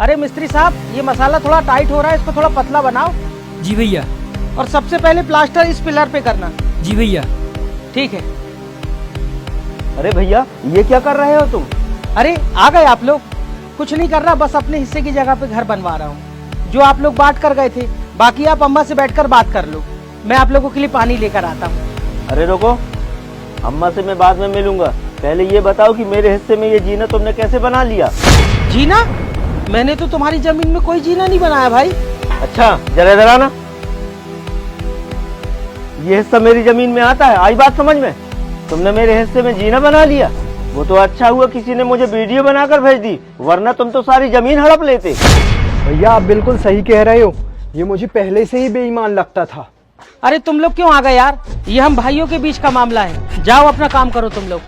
अरे मिस्त्री साहब, ये मसाला थोड़ा टाइट हो रहा है, इसको थोड़ा पतला बनाओ। जी भैया। और सबसे पहले प्लास्टर इस पिलर पे करना। जी भैया। ठीक है। अरे भैया, ये क्या कर रहे हो तुम? अरे आ गए आप लोग। कुछ नहीं कर रहा, बस अपने हिस्से की जगह पे घर बनवा रहा हूँ जो आप लोग बांट कर गए थे। बाकी आप अम्मा से बैठकर बात कर लो, मैं आप लोगों के लिए पानी लेकर आता हूँ। अरे रुको, अम्मा से मैं बाद में मिलूंगा। पहले ये बताओ कि मेरे हिस्से में ये जीना तुमने कैसे बना लिया? जीना? मैंने तो तुम्हारी जमीन में कोई जीना नहीं बनाया भाई। अच्छा, जरा इधर आना। ये हिस्सा मेरी जमीन में आता है, आई बात समझ में? तुमने मेरे हिस्से में जीना बना लिया। वो तो अच्छा हुआ किसी ने मुझे वीडियो बनाकर भेज दी, वरना तुम तो सारी जमीन हड़प लेते। भैया आप बिल्कुल सही कह रहे हो, ये मुझे पहले से ही बेईमान लगता था। अरे तुम लोग क्यों आ गए यार, ये हम भाइयों के बीच का मामला है। जाओ अपना काम करो तुम लोग।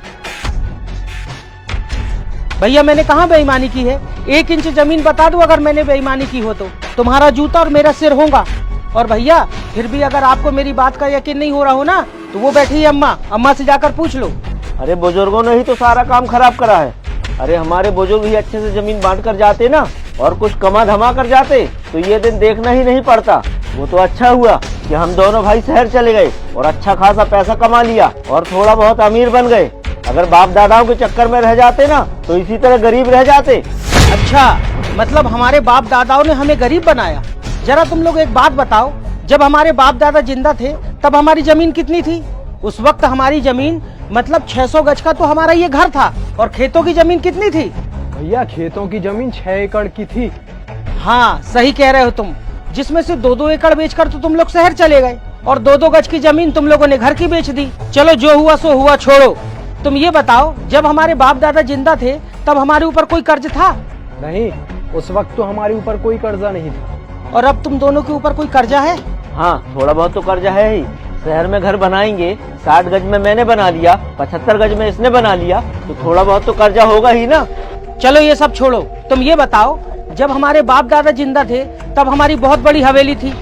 भैया मैंने कहाँ बेईमानी की है? 1 इंच जमीन बता दूं अगर मैंने बेईमानी की हो तो तुम्हारा जूता और मेरा सिर होगा। और भैया फिर भी अगर आपको मेरी बात का यकीन नहीं हो रहा हो ना, तो वो बैठी है अम्मा से जाकर पूछ लो। अरे बुजुर्गों ने ही तो सारा काम खराब करा है। अरे हमारे बुजुर्ग ही अच्छे से जमीन बांट कर जाते ना, और कुछ कमा धमा कर जाते, तो ये दिन देखना ही नहीं पड़ता। वो तो अच्छा हुआ कि हम दोनों भाई शहर चले गए और अच्छा खासा पैसा कमा लिया और थोड़ा बहुत अमीर बन गए। अगर बाप दादाओं के चक्कर में रह जाते ना, तो इसी तरह गरीब रह जाते। अच्छा, मतलब हमारे बाप दादाओं ने हमें गरीब बनाया। जरा तुम लोग एक बात बताओ, जब हमारे बाप दादा जिंदा थे तब हमारी जमीन कितनी थी? उस वक्त हमारी जमीन मतलब 600 गज का तो हमारा ये घर था। और खेतों की जमीन कितनी थी? भैया खेतों की जमीन 6 एकड़ की थी। हाँ सही कह रहे हो तुम, जिसमें से 2-2 एकड़ बेचकर तो तुम लोग शहर चले गए, और 2-2 गज की जमीन तुम लोगों ने घर की बेच दी। चलो जो हुआ सो हुआ, छोड़ो। तुम ये बताओ, जब हमारे बाप दादा जिंदा थे तब हमारे ऊपर कोई कर्ज था? नहीं, उस वक्त तो हमारे ऊपर कोई कर्जा नहीं था। और अब तुम दोनों के ऊपर कोई कर्जा है? हाँ, थोड़ा बहुत तो कर्जा है ही। शहर में घर बनाएंगे, 60 गज में मैंने बना लिया, 75 गज में इसने बना लिया, तो थोड़ा बहुत तो कर्जा होगा ही ना। चलो ये सब छोड़ो, तुम ये बताओ, जब हमारे बाप दादा जिंदा थे तब हमारी बहुत बड़ी हवेली थी,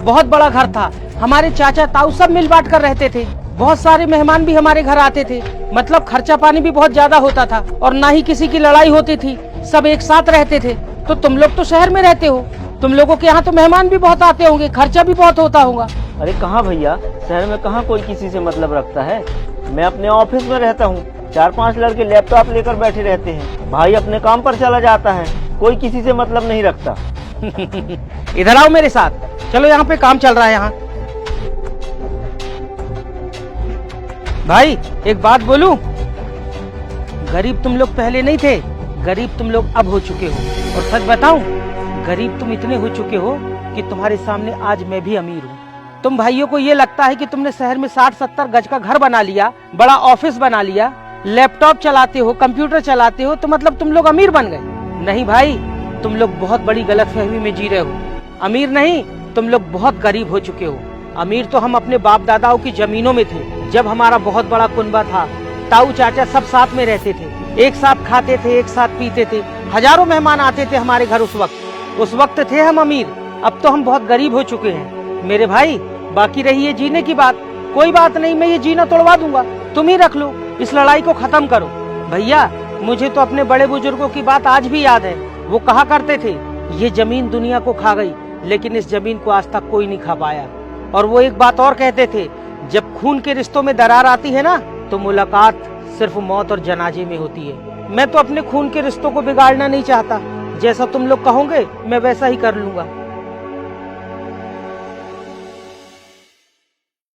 बहुत बड़ा घर था, हमारे चाचा ताऊ सब मिल बांट कर रहते थे, बहुत सारे मेहमान भी हमारे घर आते थे, मतलब खर्चा पानी भी बहुत ज्यादा होता था, और ना ही किसी की लड़ाई होती थी, सब एक साथ रहते थे। तो तुम लोग तो शहर में रहते हो, तुम लोगों के यहाँ तो मेहमान भी बहुत आते होंगे, खर्चा भी बहुत होता होगा। अरे कहाँ भैया, शहर में कहाँ कोई किसी से मतलब रखता है। मैं अपने ऑफिस में रहता हूँ, 4-5 लड़के लैपटॉप लेकर बैठे रहते हैं, भाई अपने काम पर चला जाता है, कोई किसी से मतलब नहीं रखता। इधर आओ मेरे साथ, चलो यहाँ पे काम चल रहा है। यहाँ भाई एक बात बोलूं, गरीब तुम लोग पहले नहीं थे, गरीब तुम लोग अब हो चुके हो। और सच बताऊं, गरीब तुम इतने हो चुके हो कि तुम्हारे सामने आज मैं भी अमीर हूँ। तुम भाइयों को ये लगता है कि तुमने शहर में 60-70 गज का घर बना लिया, बड़ा ऑफिस बना लिया, लैपटॉप चलाते हो, कंप्यूटर चलाते हो, तो मतलब तुम लोग अमीर बन गए। नहीं भाई, तुम लोग बहुत बड़ी गलतफहमी में जी रहे हो। अमीर नहीं, तुम लोग बहुत गरीब हो चुके हो। अमीर तो हम अपने बाप दादाओं की जमीनों में थे, जब हमारा बहुत बड़ा कुनबा था, ताऊ चाचा सब साथ में रहते थे, एक साथ खाते थे, एक साथ पीते थे, हजारों मेहमान आते थे हमारे घर। उस वक्त थे हम अमीर, अब तो हम बहुत गरीब हो चुके हैं मेरे भाई। बाकी रही ये जीने की बात, कोई बात नहीं, मैं ये जीना तोड़वा दूंगा, तुम ही रख लो, इस लड़ाई को खत्म करो। भैया मुझे तो अपने बड़े बुजुर्गों की बात आज भी याद है, वो कहा करते थे, ये जमीन दुनिया को खा गई, लेकिन इस जमीन को आज तक कोई नहीं खा पाया। और वो एक बात और कहते थे, जब खून के रिश्तों में दरार आती है ना, तो मुलाकात सिर्फ मौत और जनाजे में होती है। मैं तो अपने खून के रिश्तों को बिगाड़ना नहीं चाहता, जैसा तुम लोग कहोगे मैं वैसा ही कर लूंगा।